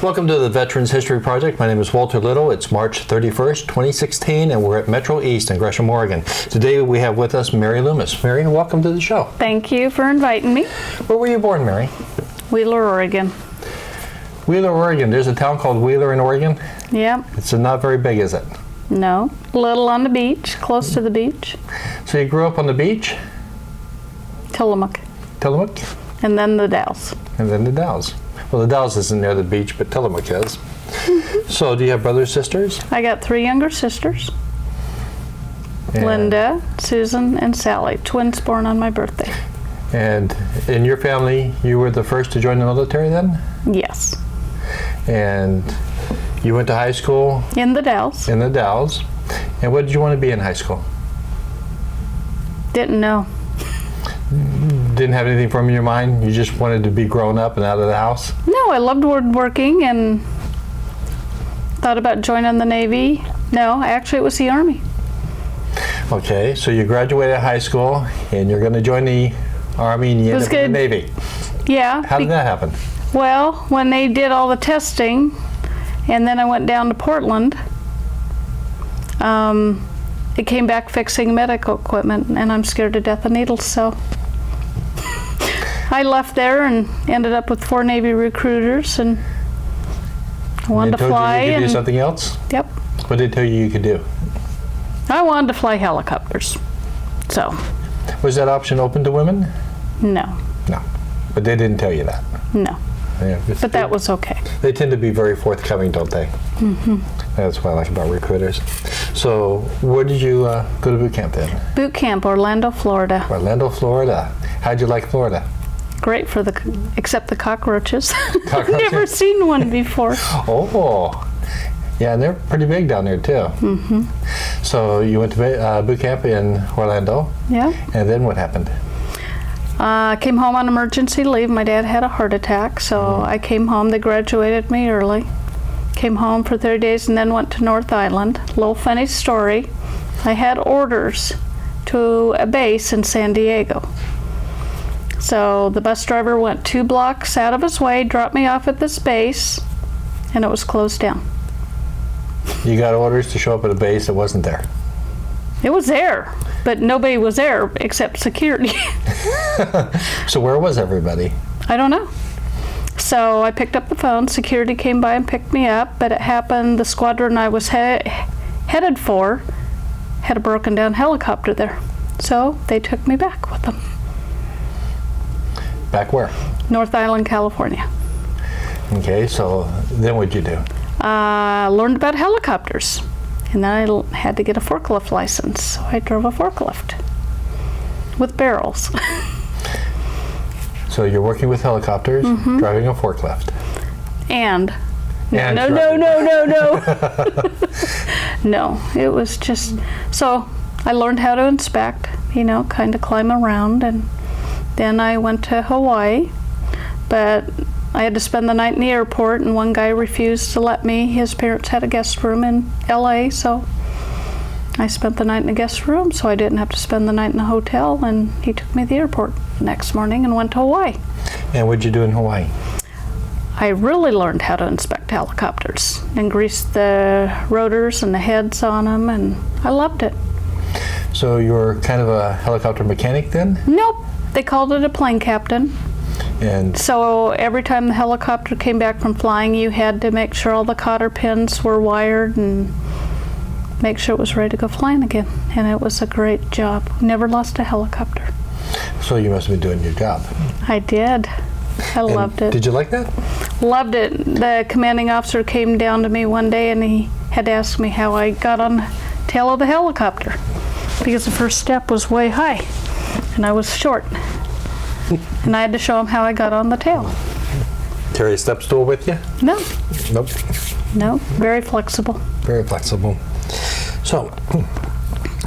Welcome to the Veterans History Project. My name is Walter Little. It's March 31st, 2016, and we're at Metro East in Gresham, Oregon. Today we have with us Mary Loomis. Mary, welcome to the show. Thank you for inviting me. Where were you born, Mary? Wheeler, Oregon. Wheeler, Oregon. There's a town called Wheeler in Oregon? Yep. It's not very big, is it? No. Little on the beach, close to the beach. So you grew up on the beach? Tillamook. Tillamook? And then the Dalles. And then the Dalles. Well, the Dalles isn't near the beach, but Tillamook is. So do you have brothers, sisters? I got 3 younger sisters. And Linda, Susan, and Sally. Twins born on my birthday. And in your family, you were the first to join the military then? Yes. And you went to high school? In the Dalles. In the Dalles. And what did you want to be in high school? Didn't know. Didn't have anything from your mind? You just wanted to be grown up and out of the house? No, I loved woodworking and thought about joining the Navy. No, actually it was the Army. Okay, so you graduated high school and you're going to join the Army and you end up in the Navy. Yeah. How did that happen? Well, when they did all the testing, and then I went down to Portland, it came back fixing medical equipment, and I'm scared to death of needles, so I left there and ended up with 4 Navy recruiters, and I wanted to fly. You could do something else? Yep. What did they tell you you could do? I wanted to fly helicopters, so. Was that option open to women? No. No, but they didn't tell you that? No. Yeah, but that was okay. They tend to be very forthcoming, don't they? Mm-hmm. That's what I like about recruiters. So where did you go to boot camp then? Boot camp, Orlando, Florida. Orlando, Florida. How'd you like Florida? Great except the cockroaches. I've never seen one before. Oh, yeah, and they're pretty big down there too. Mm-hmm. So you went to boot camp in Orlando. Yeah. And then what happened? Came home on emergency leave. My dad had a heart attack, so I came home. They graduated me early. Came home for 30 days and then went to North Island. Little funny story. I had orders to a base in San Diego. So the bus driver went 2 blocks out of his way, dropped me off at this base, and it was closed down. You got orders to show up at a base that wasn't there? It was there, but nobody was there except security. So where was everybody? I don't know. So I picked up the phone. Security came by and picked me up, but it happened the squadron I was headed for had a broken down helicopter there. So they took me back with them. Back where? North Island, California. Okay, so then what'd you do? Learned about helicopters. And then I had to get a forklift license, so I drove a forklift with barrels. So you're working with helicopters, driving a forklift. And no. No, it was just, so I learned how to inspect, kind of climb around, and then I went to Hawaii, but I had to spend the night in the airport, and one guy refused to let me. His parents had a guest room in LA, so I spent the night in the guest room, so I didn't have to spend the night in the hotel, and he took me to the airport the next morning and went to Hawaii. And what'd you do in Hawaii? I really learned how to inspect helicopters and grease the rotors and the heads on them, and I loved it. So you were kind of a helicopter mechanic then? Nope, they called it a plane captain. And so every time the helicopter came back from flying, you had to make sure all the cotter pins were wired and make sure it was ready to go flying again. And it was a great job. Never lost a helicopter. So you must have been doing your job. I did. I loved it. Did you like that? Loved it. The commanding officer came down to me one day and he had to ask me how I got on the tail of the helicopter, because the first step was way high and I was short. And I had to show him how I got on the tail. Carry a step stool with you? No. Nope. No, very flexible. Very flexible. So,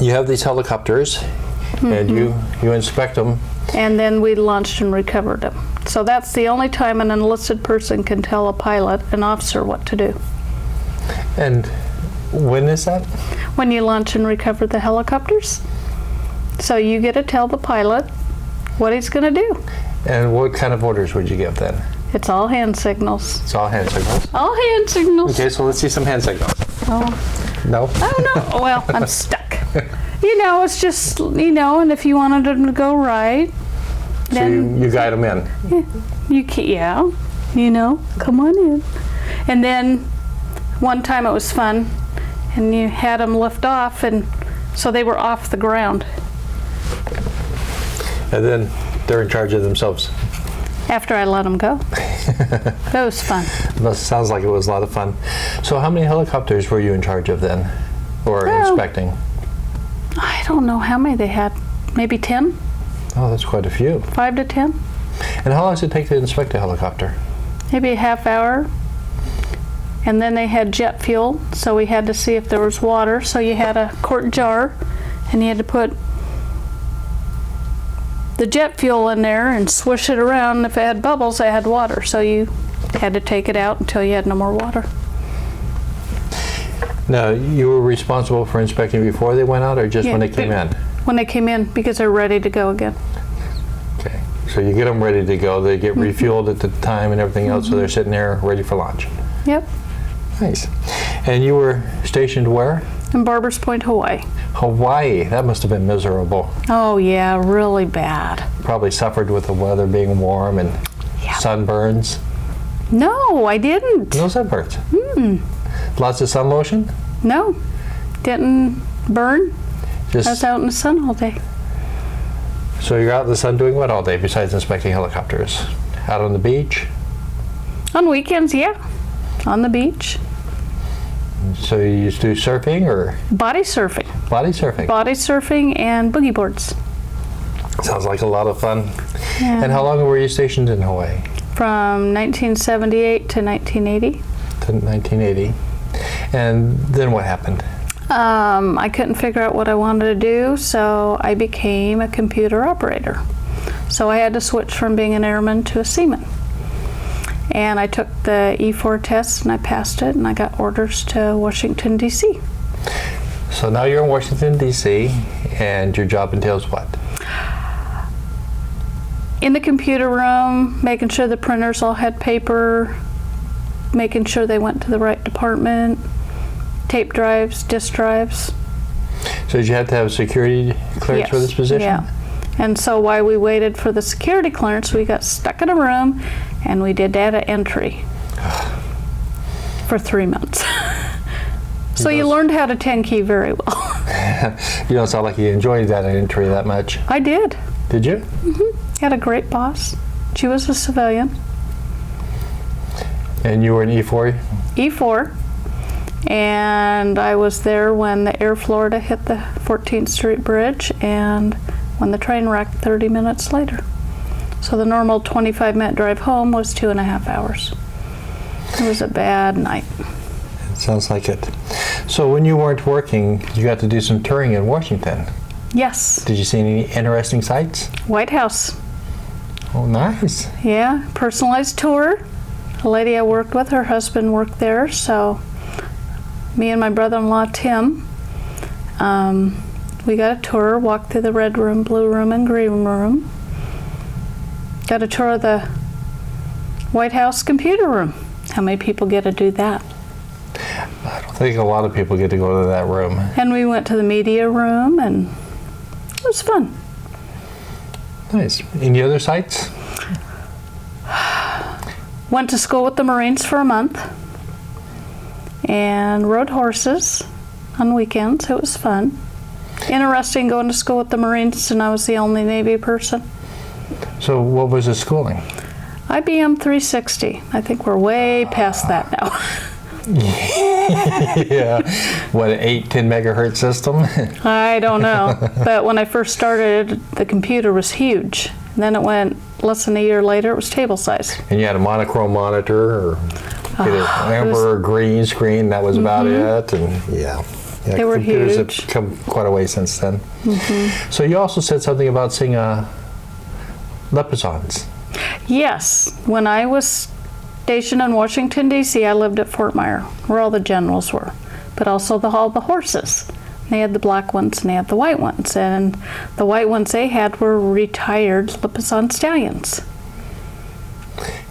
you have these helicopters, and you inspect them. And then we launched and recovered them. So that's the only time an enlisted person can tell a pilot, an officer, what to do. And when is that? When you launch and recover the helicopters. So you get to tell the pilot what he's going to do. And what kind of orders would you give then? It's all hand signals. It's all hand signals. All hand signals. Okay, so let's see some hand signals. Oh. No? Oh, no. Well, I'm stuck. It's just, and if you wanted them to go right, So then you guide them in. you can, come on in. And then one time it was fun, and you had them lift off, and so they were off the ground. And then they're in charge of themselves. After I let them go. That was fun. Sounds like it was a lot of fun. So how many helicopters were you in charge of then? Or inspecting? I don't know how many they had. Maybe 10? Oh, that's quite a few. 5 to 10? And how long does it take to inspect a helicopter? Maybe a half hour. And then they had jet fuel, so we had to see if there was water. So you had a quart jar, and you had to put the jet fuel in there and swish it around. If it had bubbles, it had water. So you had to take it out until you had no more water. Now, you were responsible for inspecting before they went out, or just when they came in? When they came in, because they're ready to go again. Okay, so you get them ready to go. They get refueled at the time and everything else, so they're sitting there ready for launch. Yep. Nice. And you were stationed where? In Barbers Point, Hawaii. Hawaii. That must have been miserable. Oh yeah, really bad. Probably suffered with the weather being warm and sunburns. No, I didn't. No sunburns. Lots of sun lotion? No, didn't burn. I was Just out in the sun all day. so you're out in the sun doing what all day besides inspecting helicopters? Out on the beach? On weekends, yeah, on the beach. So you used to do surfing or Body surfing. body surfing? Body surfing and boogie boards. Sounds like a lot of fun. Yeah. And how long were you stationed in Hawaii? From 1978 to 1980. To 1980. And then what happened? I couldn't figure out what I wanted to do, so I became a computer operator. So I had to switch from being an airman to a seaman. And I took the E4 test and I passed it, and I got orders to Washington, D.C. So now you're in Washington, D.C., and your job entails what? In the computer room, making sure the printers all had paper, making sure they went to the right department, tape drives, disk drives. So did you have to have security clearance for this position? Yeah. And so while we waited for the security clearance, we got stuck in a room and we did data entry for 3 months. So you learned how to 10 key very well. You don't sound like you enjoyed that entry that much. I did. Did you? Had a great boss. She was a civilian. And you were in E4? E4. And I was there when the Air Florida hit the 14th Street Bridge and when the train wrecked 30 minutes later. So the normal 25-minute drive home was 2.5 hours. It was a bad night. It sounds like it. So when you weren't working, you got to do some touring in Washington. Yes. Did you see any interesting sights? White House. Oh, nice. Yeah, personalized tour. A lady I worked with, her husband worked there, so me and my brother-in-law, Tim, we got a tour, walked through the red room, blue room, and green room. Got a tour of the White House computer room. How many people get to do that? I don't think a lot of people get to go to that room. And we went to the media room, and it was fun. Nice. Any other sights? Went to school with the Marines for a month and rode horses on weekends. It was fun. Interesting going to school with the Marines, and I was the only Navy person. So what was the schooling? IBM 360. I think we're way past that now. Yeah. What, an 10 megahertz system? I don't know. But when I first started, the computer was huge. And then it went, less than a year later, it was table size. And you had a monochrome monitor or either amber or green screen, that was about it. And yeah, They were computers huge. have come quite a way since then. So you also said something about seeing leprechauns. Yes. When I was stationed in Washington, D.C., I lived at Fort Myer, where all the generals were, but also all the horses. They had the black ones and they had the white ones, and the white ones they had were retired Lipizzan stallions.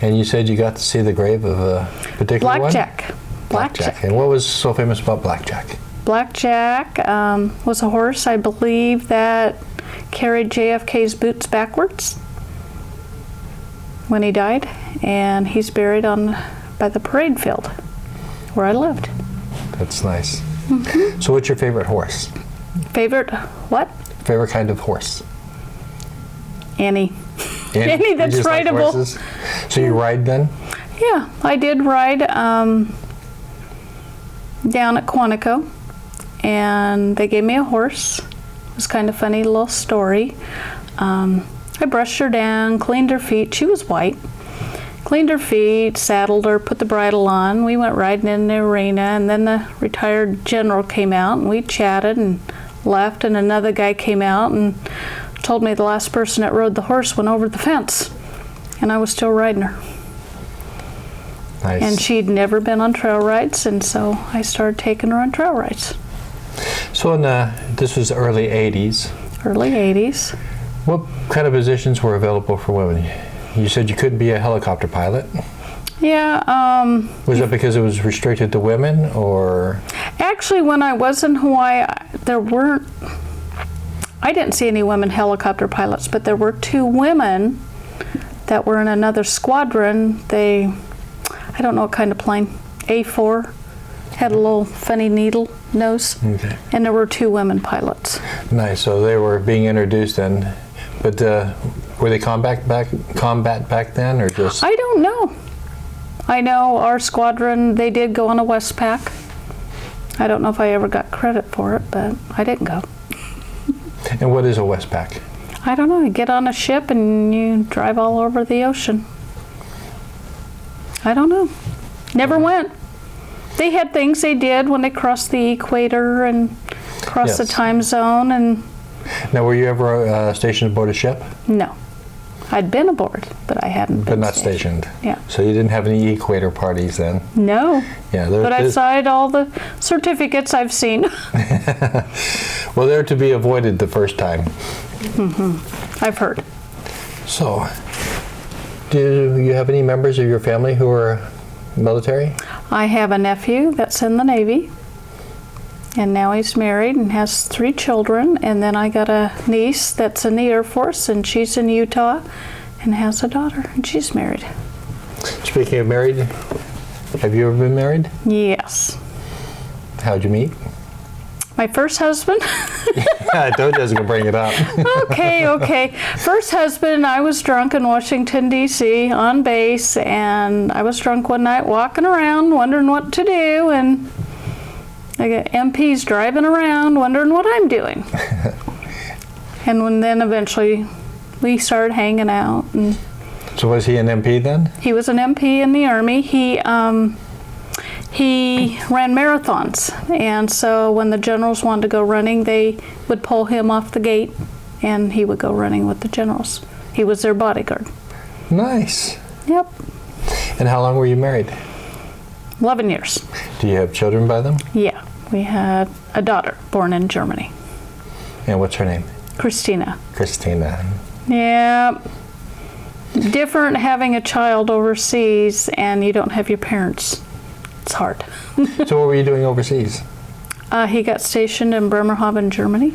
And you said you got to see the grave of a particular one? Blackjack. And what was so famous about Blackjack? Blackjack was a horse, I believe, that carried JFK's boots backwards when he died, and he's buried by the parade field where I lived. That's nice. Mm-hmm. So what's your favorite horse? Favorite what? Favorite kind of horse? Any that's You just like rideable. horses? So you ride then? Yeah, I did ride down at Quantico, and they gave me a horse. It was kind of funny little story. I brushed her down, cleaned her feet. She was white. Cleaned her feet, saddled her, put the bridle on. We went riding in the arena, and then the retired general came out, and we chatted and left, and another guy came out and told me the last person that rode the horse went over the fence, and I was still riding her. Nice. And she'd never been on trail rides, and so I started taking her on trail rides. So this was early 80s. Early 80s. What kind of positions were available for women? You said you couldn't be a helicopter pilot. Yeah. Was that because it was restricted to women, or? Actually, when I was in Hawaii, I didn't see any women helicopter pilots, but there were 2 women that were in another squadron. I don't know what kind of plane, A4, had a little funny needle nose, Okay. and there were 2 women pilots. Nice. So they were being introduced then, but were they combat back then, or just? I don't know. I know our squadron, they did go on a Westpac. I don't know if I ever got credit for it, but I didn't go. And what is a Westpac? I don't know. You get on a ship and you drive all over the ocean. I don't know. Never went. They had things they did when they crossed the equator and crossed the Yes. time zone, and Now, were you ever stationed aboard a ship? no. I'd been aboard, but I hadn't But been not stationed. Yeah. So you didn't have any equator parties then? No. Yeah. But I've signed all the certificates I've seen. Well, they're to be avoided the first time. I've heard. So, do you have any members of your family who are military? I have a nephew that's in the Navy, and now he's married and has 3 children. And then I got a niece that's in the Air Force, and she's in Utah and has a daughter, and she's married. Speaking of married, have you ever been married? Yes. How'd you meet? My first husband. I told you I was going to bring it up. Okay. First husband, I was drunk in Washington, D.C. on base, and I was drunk one night walking around wondering what to do, and I got MPs driving around wondering what I'm doing. And then eventually we started hanging out. And So was he an MP then? he was an MP in the Army. He ran marathons, and so when the generals wanted to go running, they would pull him off the gate, and he would go running with the generals. He was their bodyguard. Nice. Yep. And how long were you married? 11 years. Do you have children by them? Yeah. We had a daughter born in Germany. And what's her name? Christina. Christina. Yeah. Different having a child overseas and you don't have your parents. It's hard. So what were you doing overseas? He got stationed in Bremerhaven, Germany.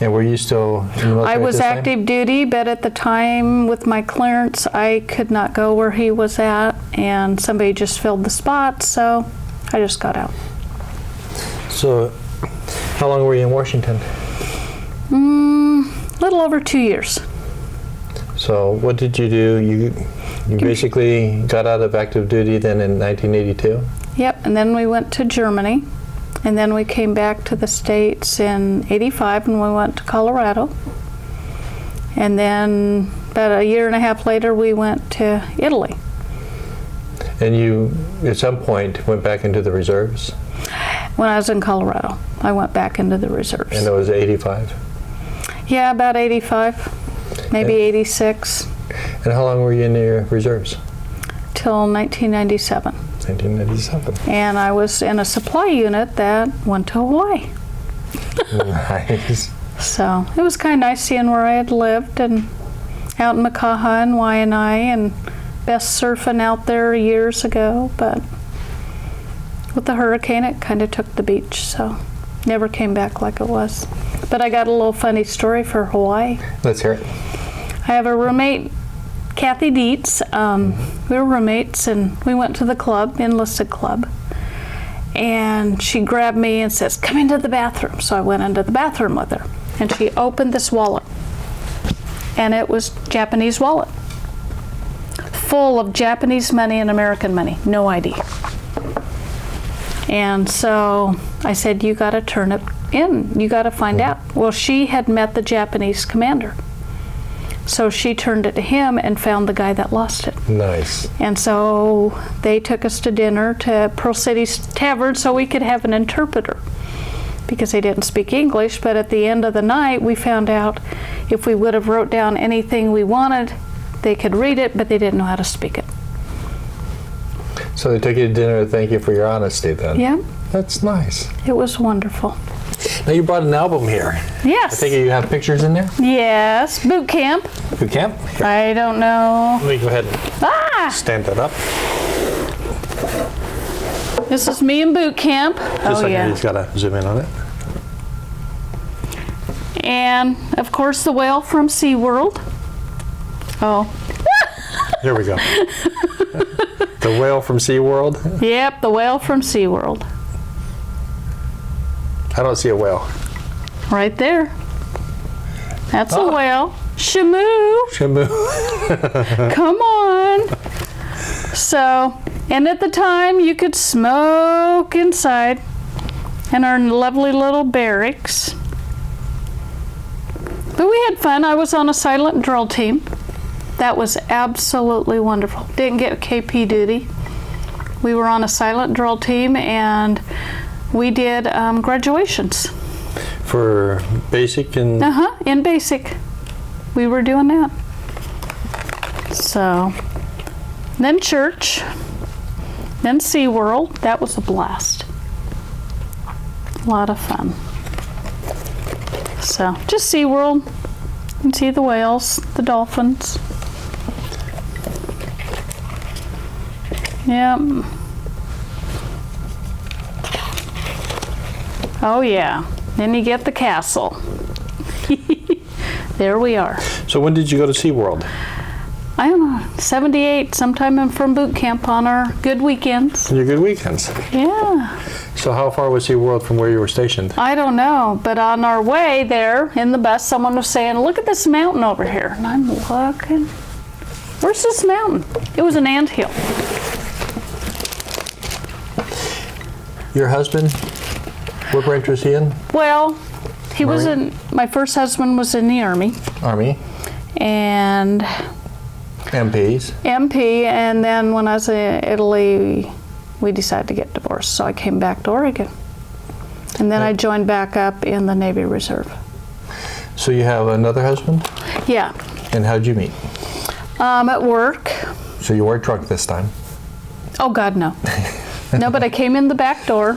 And were you still in the military I was at this time? active duty, but at the time with my clearance, I could not go where he was at, and somebody just filled the spot, so I just got out. So how long were you in Washington? Little over 2 years. So what did you do? You basically got out of active duty then in 1982? Yep, and then we went to Germany, and then we came back to the States in 85, and we went to Colorado. And then about a year and a half later, we went to Italy. And you, at some point, went back into the reserves? When I was in Colorado, I went back into the reserves. And it was 85? Yeah, about 85, maybe 86, And how long were you in your reserves? till 1997. 1997. And I was in a supply unit that went to Hawaii. Nice. So it was kind of nice seeing where I had lived and out in Makaha and Waianae and best surfing out there years ago, but with the hurricane, it kind of took the beach, so never came back like it was. But I got a little funny story for Hawaii. Let's hear it. I have a roommate, Kathy Dietz. We were roommates, and we went to the club, enlisted club. And she grabbed me and says, "Come into the bathroom." So I went into the bathroom with her, and she opened this wallet, and it was Japanese wallet, full of Japanese money and American money, no ID. And so I said, "You got to turn it in. You got to find out." Well, she had met the Japanese commander. So she turned it to him and found the guy that lost it. Nice. And so they took us to dinner to Pearl City's Tavern so we could have an interpreter, because they didn't speak English. But at the end of the night, we found out if we would have wrote down anything we wanted, they could read it, but they didn't know how to speak it. So they took you to dinner to thank you for your honesty then? Yeah. That's nice. It was wonderful. Now you brought an album here. Yes. I think you have pictures in there? Yes. Boot camp. Boot camp? Here. I don't know. Let me go ahead and stand that up. This is me in boot camp. Just you just gotta zoom in on it. And of course the whale from SeaWorld. Oh. There we go. The whale from SeaWorld? Yep, the whale from SeaWorld. I don't see a whale. Right there. That's a whale. Shamu. Shamu. Come on. So, and at the time you could smoke inside in our lovely little barracks. But we had fun. I was on a silent drill team. That was absolutely wonderful. Didn't get KP duty. We were on a silent drill team, and we did graduations. For basic and... In basic. We were doing that. So, then church, then SeaWorld. That was a blast. A lot of fun. So, just SeaWorld. You can see the whales, the dolphins. Yep. Oh yeah. Then you get the castle. There we are. So when did you go to SeaWorld? I don't know, 78, sometime in from boot camp on our good weekends. Your good weekends. Yeah. So how far was SeaWorld from where you were stationed? I don't know, but on our way there in the bus, someone was saying, "Look at this mountain over here." And I'm looking. Where's this mountain? It was an anthill. Your husband, what branch was he in? Well, he was in, my first husband was in the Army. Army. And MPs. MP, and then when I was in Italy, we decided to get divorced, so I came back to Oregon. And then I joined back up in the Navy Reserve. So you have another husband? Yeah. And how'd you meet? At work. So you weren't drunk this time? Oh God, no. No, but I came in the back door.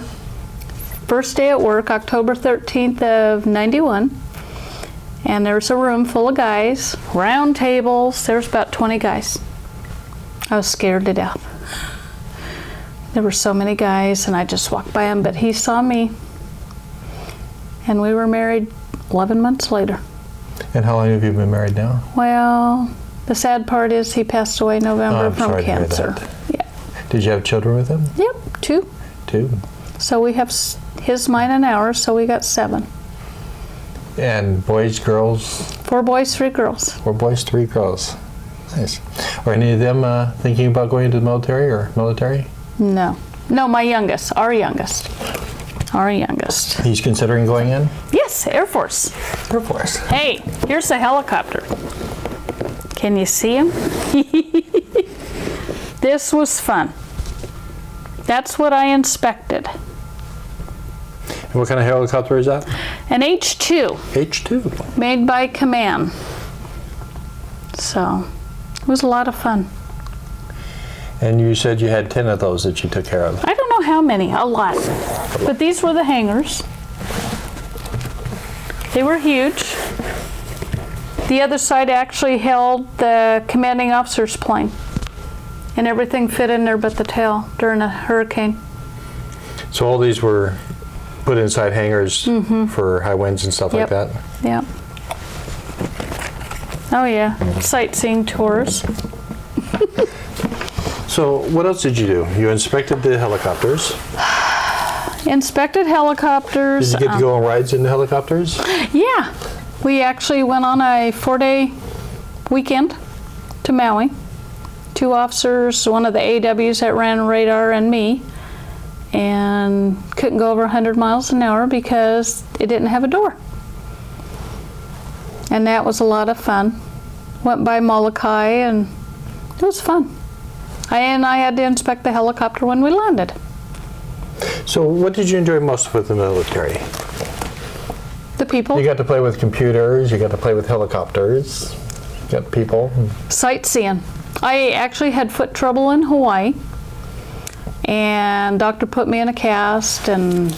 First day at work, October 13th of 91. And there's a room full of guys, round tables. There's about 20 guys. I was scared to death. There were so many guys, and I just walked by him, but he saw me. And we were married 11 months later. And how long have you been married now? Well, the sad part is he passed away November from cancer. Yeah. Did you have children with him? Yep, 2. 2. So we have his, mine, and ours, so we got 7. And boys, girls? 4 boys, 3 girls. 4 boys, 3 girls. Nice. Are any of them thinking about going into the military or military? No. No, my youngest, our youngest. Our youngest. He's considering going in? Yes, Air Force. Air Force. Hey, here's the helicopter. Can you see him? This was fun. That's what I inspected. And what kind of helicopter is that? An H-2. H-2. Made by Command. So, it was a lot of fun. And you said you had 10 of those that you took care of. I don't know how many, a lot. But these were the hangars. They were huge. The other side actually held the commanding officer's plane. and everything fit in there but the tail during a hurricane. So all these were put inside hangars for high winds and stuff like that? Yeah. Oh yeah, sightseeing tours. So what else did you do? You inspected the helicopters. Inspected helicopters. Did you get to go on rides in the helicopters? Yeah. We actually went on a 4-day weekend to Maui. 2 officers, one of the AWs that ran radar, and me. And couldn't go over 100 miles an hour because it didn't have a door. And that was a lot of fun. Went by Molokai and it was fun. And I had to inspect the helicopter when we landed. So what did you enjoy most with the military? The people. You got to play with computers, you got to play with helicopters, you got people. Sightseeing. I actually had foot trouble in Hawaii, and doctor put me in a cast, and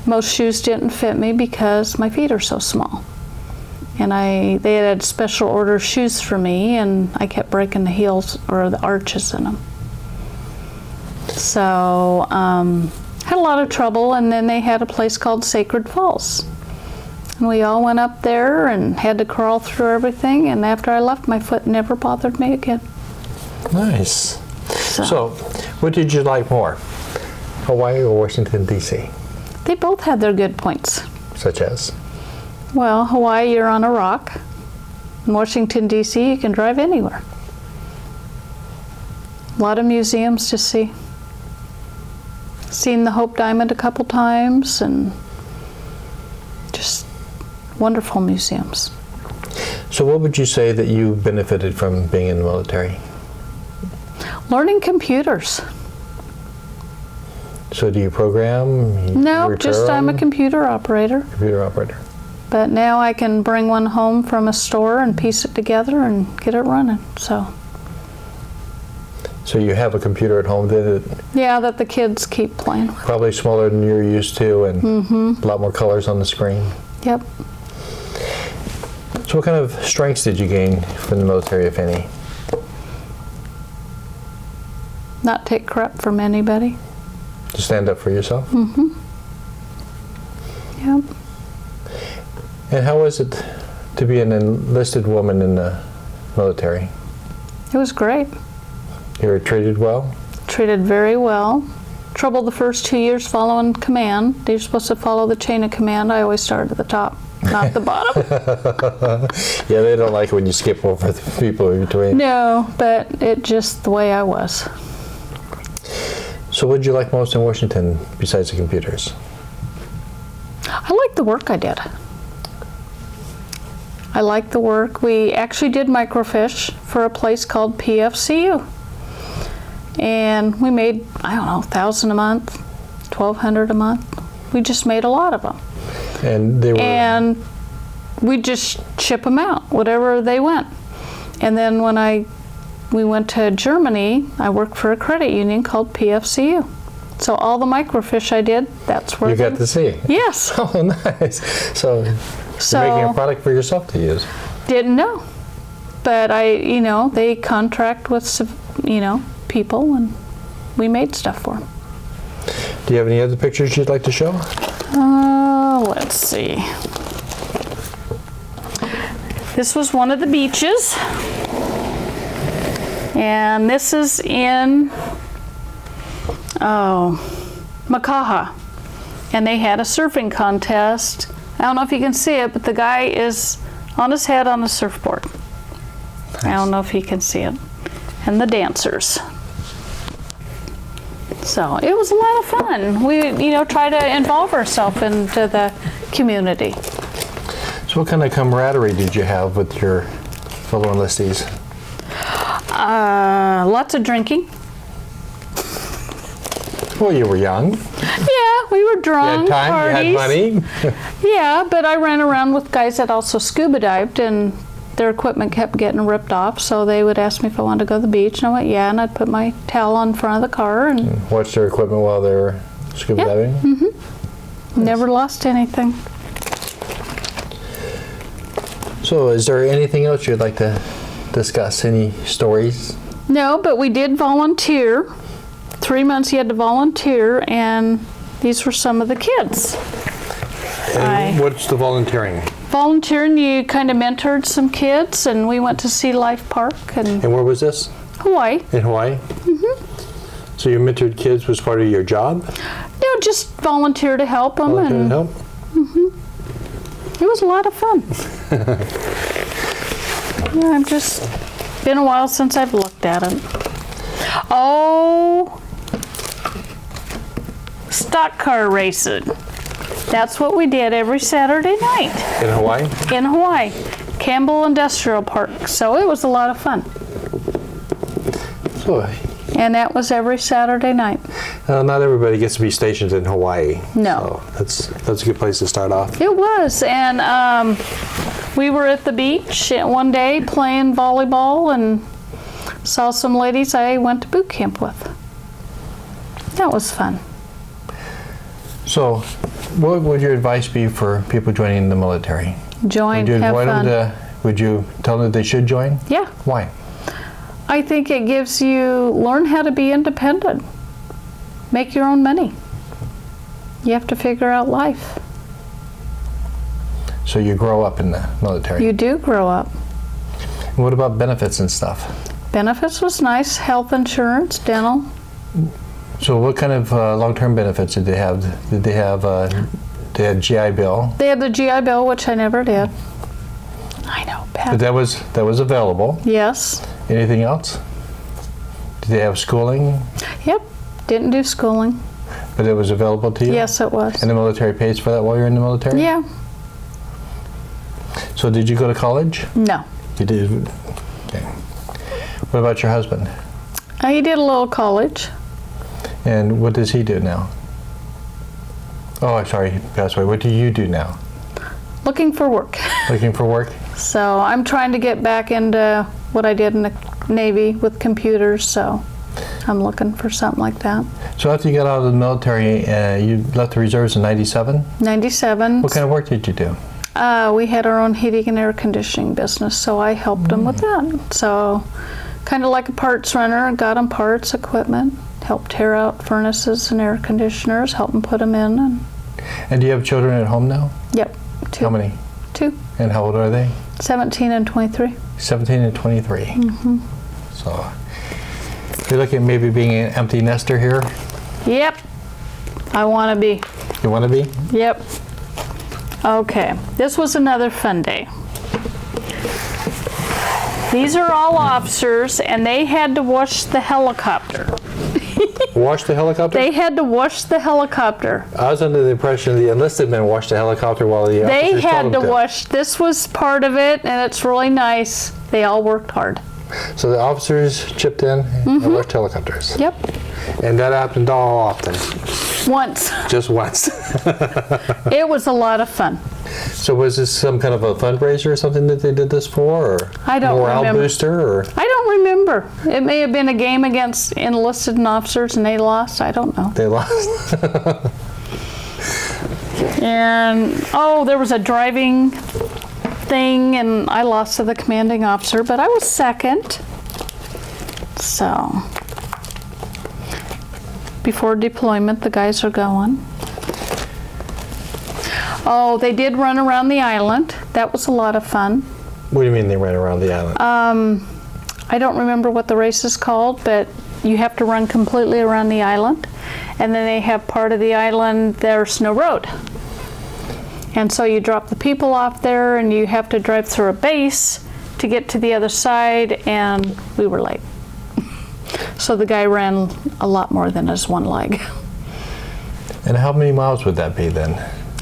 most shoes didn't fit me because my feet are so small. And they had special order shoes for me, and I kept breaking the heels or the arches in them. So had a lot of trouble, and then they had a place called Sacred Falls. And we all went up there and had to crawl through everything, and after I left, my foot never bothered me again. Nice. So what did you like more, Hawaii or Washington, D.C.? They both had their good points. Such as? Well, Hawaii, you're on a rock. In Washington, D.C., you can drive anywhere. A lot of museums to see. Seen the Hope Diamond a couple times, and just wonderful museums. So what would you say that you benefited from being in the military? Learning computers. So do you program? You No, repair just I'm a them? computer operator. Computer operator. But now I can bring one home from a store and piece it together and get it running. So you have a computer at home that yeah, that the kids keep playing with. probably smaller than you're used to, and a lot more colors on the screen. Yep. So what kind of strengths did you gain from the military, if any? Not take crap from anybody. To stand up for yourself? Yep. And how was it to be an enlisted woman in the military? It was great. You were treated well? Treated very well. Trouble the first 2 years following command. You're supposed to follow the chain of command. I always started at the top, not the bottom. Yeah, they don't like it when you skip over the people in between. No, but it just the way I was. So what did you like most in Washington besides the computers? I liked the work I did. I liked the work. We actually did microfiche for a place called PFCU. And we made, I don't know, 1,000 a month, 1,200 a month. We just made a lot of them. And they were... And we just ship them out, whatever they went. And then when we went to Germany, I worked for a credit union called PFCU. So all the microfiche I did, that's where You got to see? Yes. Oh, nice. So you're making a product for yourself to use? Didn't know. But they contract with, people, and we made stuff for them. Do you have any other pictures you'd like to show? Let's see. This was one of the beaches. And this is in, Makaha. And they had a surfing contest. I don't know if you can see it, but the guy is on his head on a surfboard. Nice. I don't know if you can see it. And the dancers. So it was a lot of fun. We, try to involve ourselves into the community. So what kind of camaraderie did you have with your fellow enlistees? Lots of drinking. Well, you were young. Yeah, we were drunk. You had time, parties. you had money. Yeah, but I ran around with guys that also scuba dived, and their equipment kept getting ripped off, so they would ask me if I wanted to go to the beach, and I went, yeah, and I'd put my towel on front of the car. And watch their equipment while they were scuba diving? Mm-hmm. Nice. Never lost anything. So is there anything else you'd like to discuss? Any stories? No, but we did volunteer. 3 months you had to volunteer, and these were some of the kids. And what's the volunteering? Volunteering, you kind of mentored some kids, and we went to Sea Life Park and And where was this? Hawaii. In Hawaii? So you mentored kids was part of your job? No, just volunteer to help them. Volunteer to And help? it was a lot of fun. Yeah, I've just been a while since I've looked at it. Oh, stock car racing. That's what we did every Saturday night In Hawaii? in Hawaii, Campbell Industrial Park. So it was a lot of fun. So, And that was every Saturday night. not everybody gets to be stationed in Hawaii. No. So that's a good place to start off. It was, and we were at the beach one day playing volleyball and saw some ladies I went to boot camp with. That was fun. So, what would your advice be for people joining the military? Join, Would you have invite fun. them to, would you tell them that they should join? Yeah, Why? I think it gives you, learn how to be independent. Make your own money. You have to figure out life. So you grow up in the military. You do grow up. And what about benefits and stuff? Benefits was nice, health insurance, dental. So what kind of long-term benefits did they have? Did they have, they had GI Bill? They had the GI Bill, which I never did. I know, But Pat. that was available. Yes. Anything else? Did they have schooling? Yep. Didn't do schooling. But it was available to you? Yes, it was. And the military pays for that while you're in the military? Yeah. So did you go to college? No. You did? Okay. What about your husband? He did a little college. And what does he do now? Oh, I'm sorry, he passed away. What do you do now? Looking for work. Looking for work? So I'm trying to get back into what I did in the Navy with computers, so I'm looking for something like that. So after you got out of the military, you left the reserves in 97? 97. What kind of work did you do? We had our own heating and air conditioning business, so I helped them with that. So kind of like a parts runner, got them parts, equipment, helped tear out furnaces and air conditioners, help them put them in. And do you have children at home now? Yep, 2. How many? 2. And how old are they? 17 and 23. 17 and 23. Mm-hmm. So you're looking at maybe being an empty nester here? Yep, I want to be. You want to be? Yep. Okay, this was another fun day. These are all officers, and they had to wash the helicopter. Wash the helicopter? They had to wash the helicopter. I was under the impression the enlisted men washed the helicopter while the They officers had told to them wash. This was part of it, and it's really nice. They all worked hard. So the officers chipped in and washed helicopters. Yep. And that happened all often? Once. Just once. It was a lot of fun. So was this some kind of a fundraiser or something that they did this for? Or I don't morale remember. booster? Or? I don't remember. It may have been a game against enlisted officers and they lost. I don't know. They lost? And, oh, there was a driving thing and I lost to the commanding officer, but I was second. So, before deployment, the guys are going. Oh, they did run around the island. That was a lot of fun. What do you mean they ran around the island? I don't remember what the race is called, but you have to run completely around the island. And then they have part of the island, there's no road. And so you drop the people off there and you have to drive through a base to get to the other side, and we were late. So the guy ran a lot more than his one leg. And how many miles would that be then?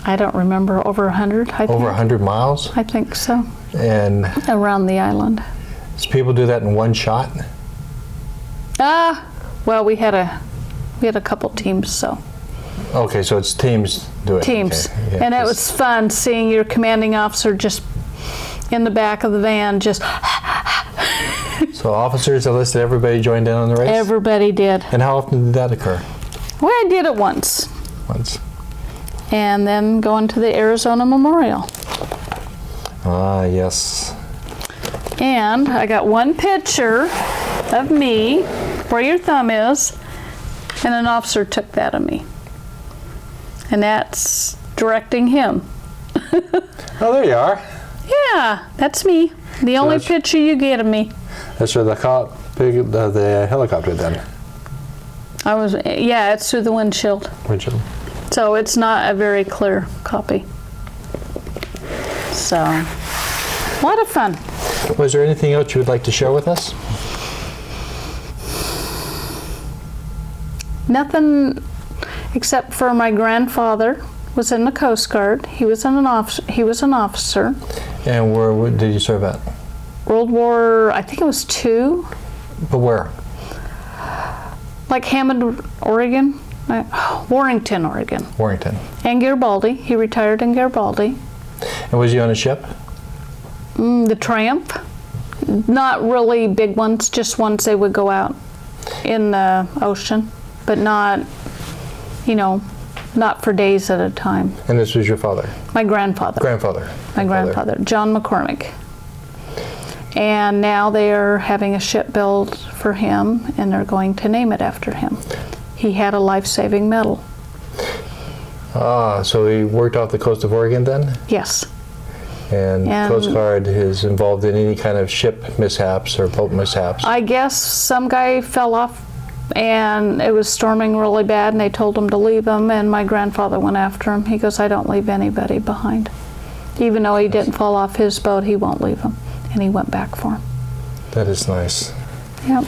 I don't remember, over 100, I think. Over 100 miles? I think so. And Around the island. does people do that in one shot? Well, we had a couple teams, so. Okay, so it's teams do it. Teams. Okay. Yeah, And it 'cause- was fun seeing your commanding officer just in the back of the van, just So officers enlisted, everybody joined in on the race? everybody did. And how often did that occur? Well, I did it once. Once. And then going to the Arizona Memorial. Ah, yes. And I got one picture of me, where your thumb is, and an officer took that of me. And that's directing him. Oh, there you are. Yeah, that's me. The only picture you get of me. That's where the the helicopter then. Yeah, it's through the windshield. So it's not a very clear copy. So, a lot of fun. Was there anything else you would like to share with us? Nothing except for my grandfather was in the Coast Guard. He was an officer. And where did you serve at? World War, I think it was II. But where? Like Hammond, Oregon. Warrington, Oregon. Warrington. And Garibaldi. He retired in Garibaldi. And was he on a ship? The Triumph. Not really big ones, just ones they would go out in the ocean, but not, not for days at a time. And this was your father? My grandfather. My grandfather, John McCormick. And now they are having a ship built for him, and they're going to name it after him. He had a life-saving medal. Ah, so he worked off the coast of Oregon then? Yes. And Coast Guard is involved in any kind of ship mishaps or boat mishaps? I guess some guy fell off and it was storming really bad and they told him to leave him, and my grandfather went after him. He goes, I don't leave anybody behind. Even though he didn't fall off his boat, he won't leave him. And he went back for him. That is nice. Yep.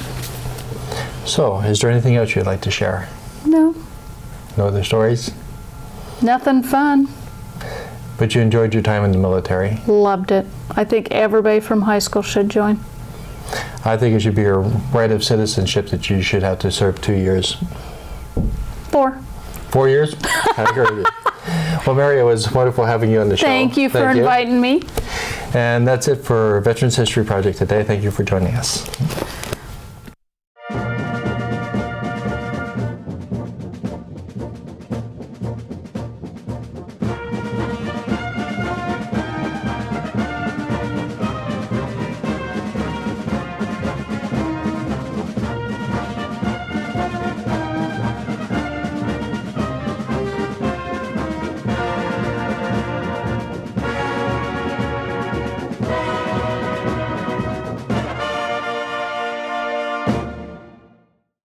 So, is there anything else you'd like to share? No. No other stories? Nothing fun. But you enjoyed your time in the military? Loved it. I think everybody from high school should join. I think it should be a right of citizenship that you should have to serve 2 years. 4. 4 years? I agree with you. Well, Mary, it was wonderful having you on the show. Thank you for inviting me. And that's it for Veterans History Project today. Thank you for joining us.